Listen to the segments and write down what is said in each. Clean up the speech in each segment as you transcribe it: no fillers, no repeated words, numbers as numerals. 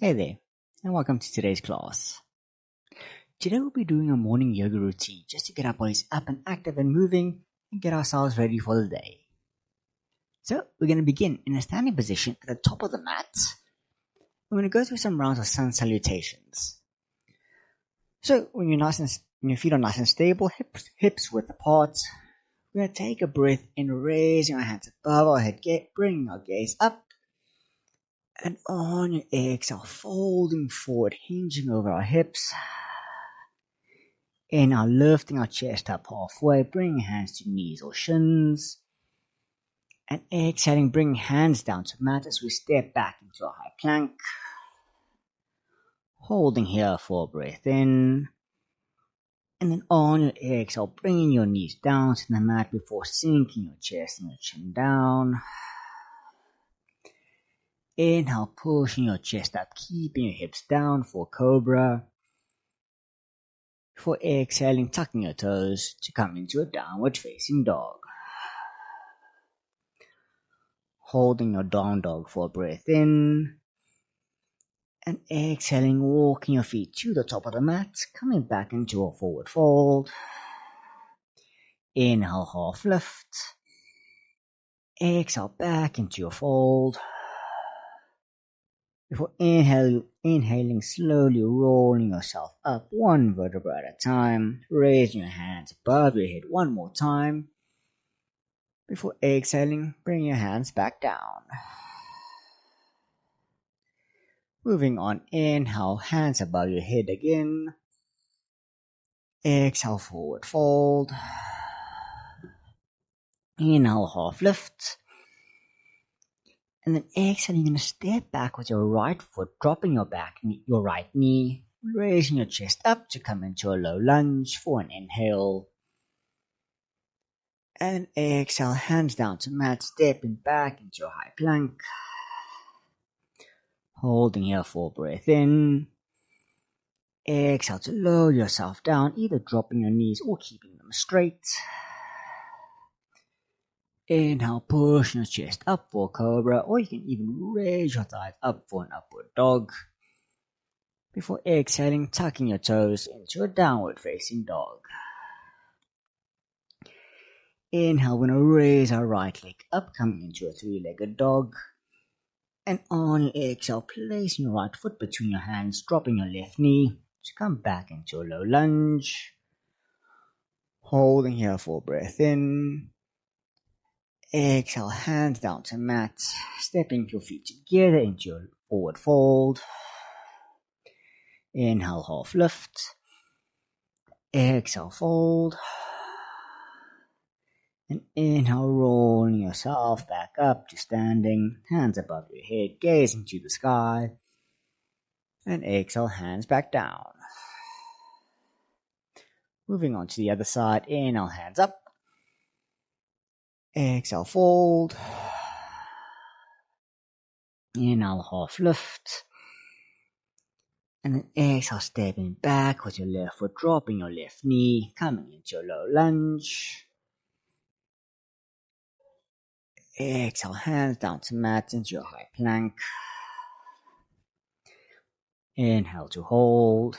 Hey there, and welcome to today's class. Today we'll be doing a morning yoga routine just to get our bodies up and active and moving and get ourselves ready for the day. So we're going to begin in a standing position at the top of the mat. We're going to go through some rounds of sun salutations. So when your feet are nice and stable, hips width apart, we're going to take a breath in, raising our hands above our head, bringing our gaze up. And on your exhale, folding forward, hinging over our hips. Inhale, lifting our chest up halfway, bringing hands to knees or shins. And exhaling, bringing hands down to mat as we step back into a high plank. Holding here for a breath in. And then on your exhale, bringing your knees down to the mat before sinking your chest and your chin down. Inhale, pushing your chest up, keeping your hips down for cobra. Before exhaling, tucking your toes to come into a downward facing dog. Holding your down dog for a breath in. And exhaling, walking your feet to the top of the mat, coming back into a forward fold. Inhale, half lift. Exhale, back into your fold. Before inhaling, slowly rolling yourself up one vertebra at a time, raising your hands above your head one more time. Before exhaling, bring your hands back down. Moving on, inhale, hands above your head again. Exhale, forward fold. Inhale, half lift. And then exhale, you're going to step back with your right foot, dropping your right knee, raising your chest up to come into a low lunge for an inhale. And exhale, hands down to mat, stepping back into a high plank. Holding here for a breath in. Exhale to lower yourself down, either dropping your knees or keeping them straight. Inhale, push your chest up for cobra, or you can even raise your thighs up for an upward dog. Before exhaling, tucking your toes into a downward facing dog. Inhale, we're going to raise our right leg up, coming into a three-legged dog. And on your exhale, placing your right foot between your hands, dropping your left knee to come back into a low lunge. Holding here for a breath in. Exhale, hands down to mat, stepping your feet together into your forward fold. Inhale, half lift. Exhale, fold. And inhale, rolling yourself back up to standing, hands above your head, gazing to the sky. And exhale, hands back down. Moving on to the other side, inhale, hands up. Exhale, fold. Inhale, half lift. And then exhale, stepping back with your left foot, dropping your left knee, coming into a low lunge. Exhale, hands down to mat into your high plank. Inhale to hold.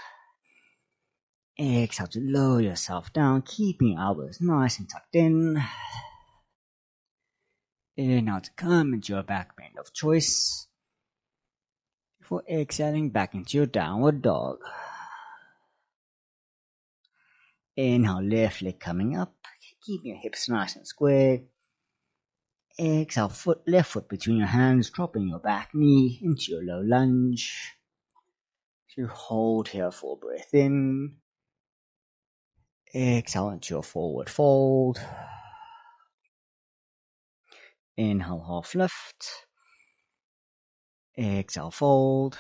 Exhale to lower yourself down, keeping your elbows nice and tucked in. Inhale to come into your back bend of choice. Before exhaling back into your downward dog. Inhale, left leg coming up, keeping your hips nice and square. Exhale, left foot between your hands, dropping your back knee into your low lunge. So hold here for a breath in. Exhale into your forward fold. Inhale, half lift. Exhale, fold.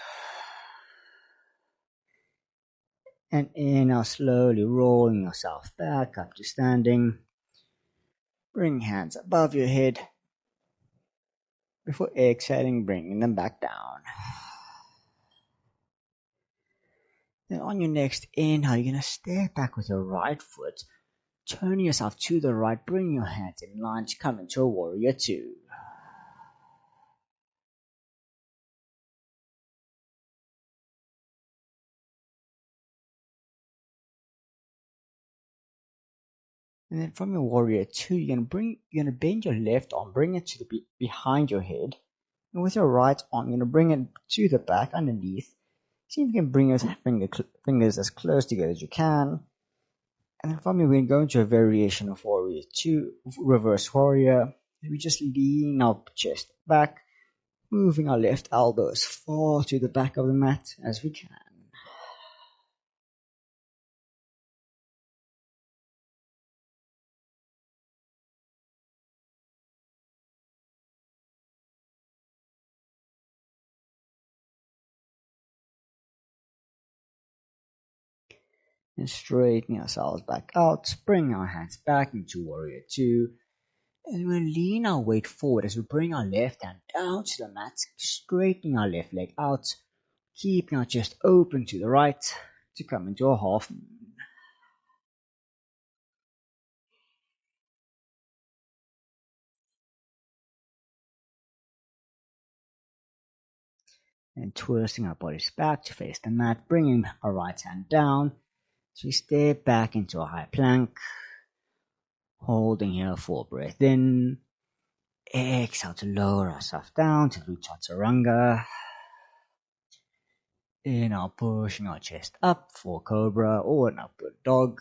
And inhale, slowly rolling yourself back up to standing. Bring hands above your head. Before exhaling, bringing them back down. Then on your next inhale, you're going to step back with your right foot, turning yourself to the right, bring your hands in line to come into a warrior two. And then from your warrior two, you're gonna bend your left arm, bring it to the behind your head, and with your right arm, you're gonna bring it to the back underneath. See if you can bring your fingers as close together as you can. And then from here, we're going to go into a variation of warrior two, reverse warrior. We just lean our chest back, moving our left elbow as far to the back of the mat as we can. And straighten ourselves back out, bring our hands back into warrior two. And we'll lean our weight forward as we bring our left hand down to the mat, straightening our left leg out, keeping our chest open to the right to come into a half moon. And twisting our bodies back to face the mat, bringing our right hand down. So we step back into a high plank, holding here for a breath in. Exhale to lower ourselves down to do chaturanga. Inhale, pushing our chest up for cobra or an upward dog.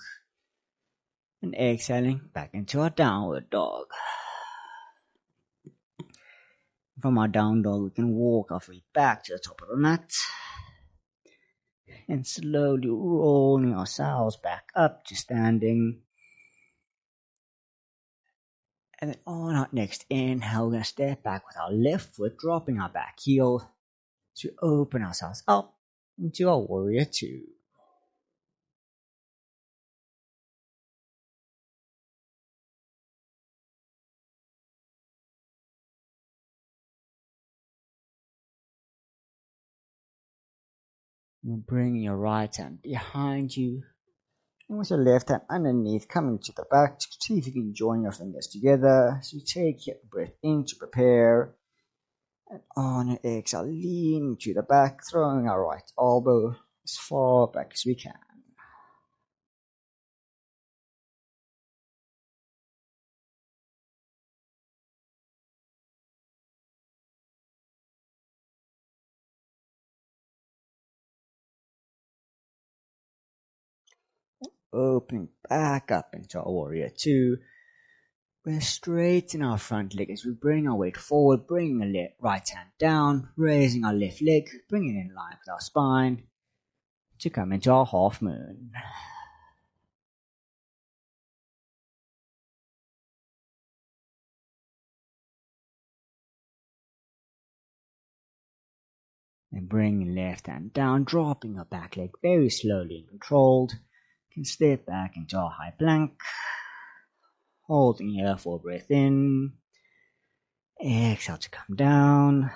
And exhaling back into our downward dog. From our down dog, we can walk our feet back to the top of the mat. And slowly rolling ourselves back up to standing. And then on our next inhale, we're going to step back with our left foot, dropping our back heel to open ourselves up into our warrior two. And bring your right hand behind you. And with your left hand underneath, coming to the back, to see if you can join your fingers together. So you take your breath in to prepare. And on your exhale, lean to the back, throwing our right elbow as far back as we can. Opening back up into our warrior two. We're straighten our front leg as we bring our weight forward, bringing the right hand down, raising our left leg, bringing it in line with our spine to come into our half moon. And bring left hand down, dropping our back leg very slowly and controlled. Can step back into our high plank, holding here for a breath in. Exhale to come down.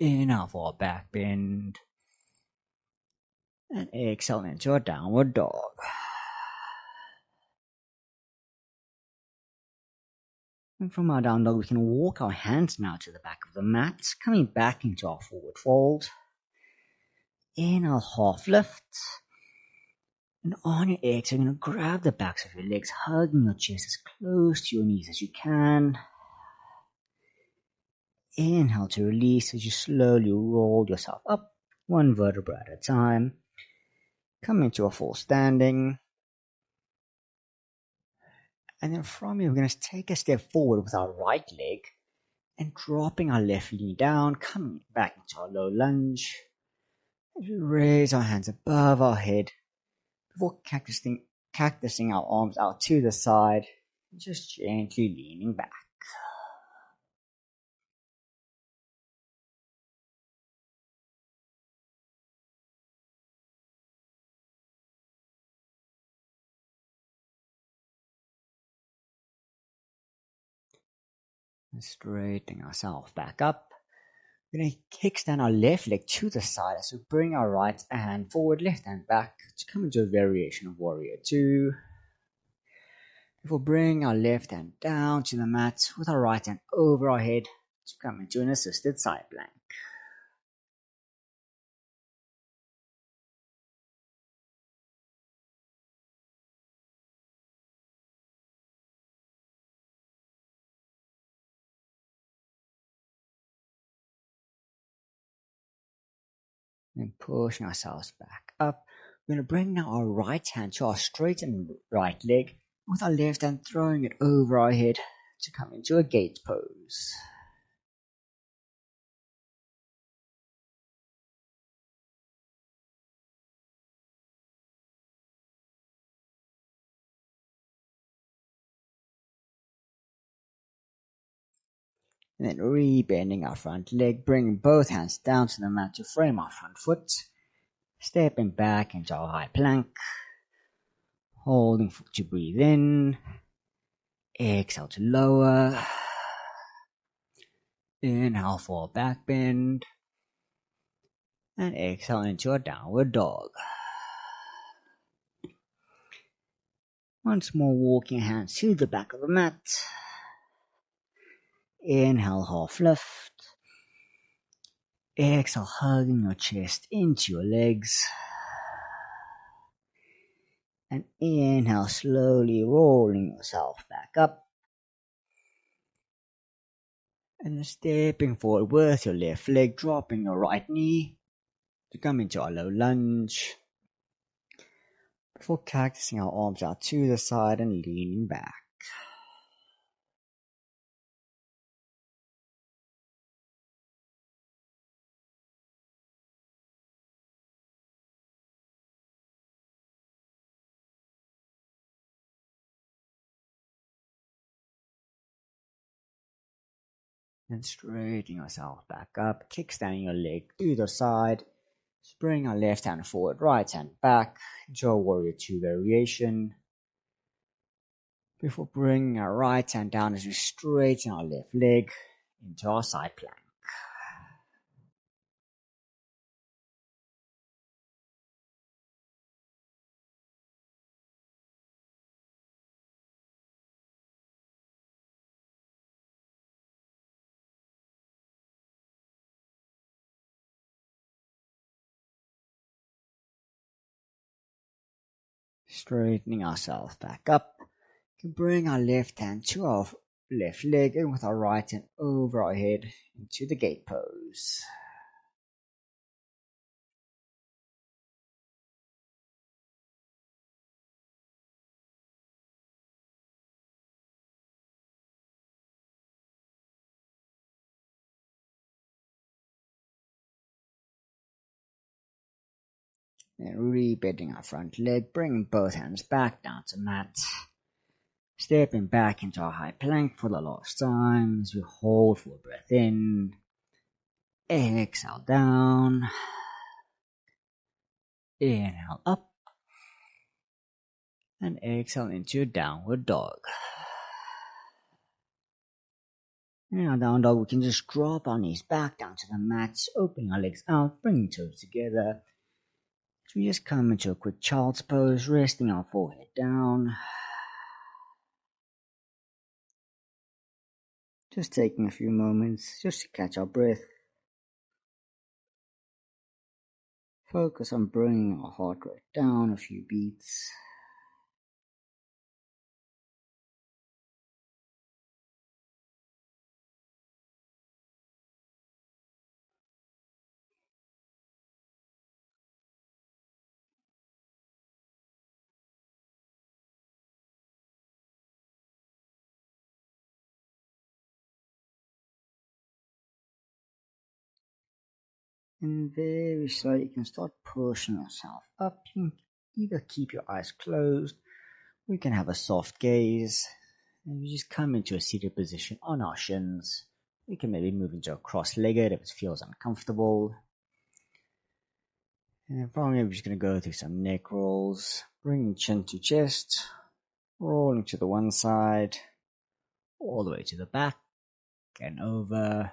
Inhale for a back bend. And exhale into a downward dog. And from our down dog, we can walk our hands now to the back of the mat, coming back into our forward fold. Inhale, half lift. And on your exhale, you're going to grab the backs of your legs, hugging your chest as close to your knees as you can. Inhale to release as you slowly roll yourself up, one vertebra at a time. Come into a full standing. And then from here, we're going to take a step forward with our right leg and dropping our left knee down, coming back into our low lunge. As we raise our hands above our head before cactusing our arms out to the side, just gently leaning back. And straightening ourselves back up. We're going to kickstand our left leg to the side as we bring our right hand forward, left hand back to come into a variation of warrior two. We'll bring our left hand down to the mat with our right hand over our head to come into an assisted side plank. And pushing ourselves back up. We're going to bring now our right hand to our straightened right leg, with our left hand throwing it over our head to come into a gate pose. And then re-bending our front leg, bringing both hands down to the mat to frame our front foot. Stepping back into our high plank. Holding to breathe in. Exhale to lower. Inhale for back bend. And exhale into a downward dog. Once more, walking hands to the back of the mat. Inhale, half lift. Exhale, hugging your chest into your legs. And inhale, slowly rolling yourself back up. And then stepping forward with your left leg, dropping your right knee to come into our low lunge. Before cactusing our arms out to the side and leaning back. And straightening yourself back up, kickstanding your leg to the side. Bring our left hand forward, right hand back, into a warrior 2 variation. Before bringing our right hand down as we straighten our left leg into our side plank. Straightening ourselves back up. We can bring our left hand to our left leg and with our right hand over our head into the gate pose. Then re-bending our front leg, bringing both hands back down to mat. Stepping back into our high plank for the last time as we hold for a breath in. Exhale down. Inhale up. And exhale into downward dog. In our down dog, we can just drop our knees back down to the mat, opening our legs out, bringing toes together. So we just come into a quick child's pose, resting our forehead down. Just taking a few moments just to catch our breath. Focus on bringing our heart rate down a few beats. And very slowly you can start pushing yourself up. You can either keep your eyes closed or you can have a soft gaze. And you just come into a seated position on our shins. We can maybe move into a cross-legged if it feels uncomfortable. And then finally we're just going to go through some neck rolls. Bringing chin to chest. Rolling to the one side. All the way to the back. And over.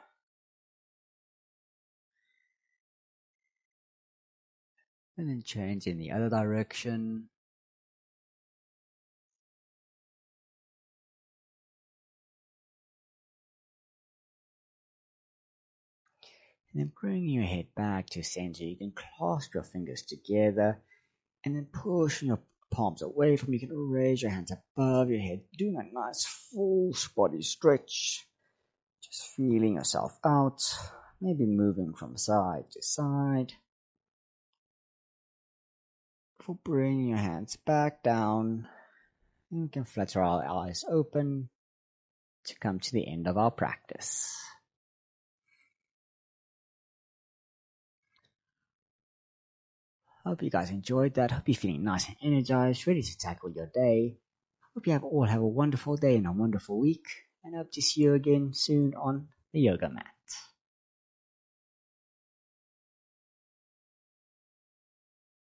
And then change in the other direction. And then bring your head back to center. You can clasp your fingers together. And then pushing your palms away from you. You can raise your hands above your head. Doing a nice full body stretch. Just feeling yourself out. Maybe moving from side to side. before bringing your hands back down. And we can flutter our eyes open to come to the end of our practice. Hope you guys enjoyed that. Hope you're feeling nice and energized, ready to tackle your day. Hope you all have a wonderful day and a wonderful week, and hope to see you again soon on the yoga mat.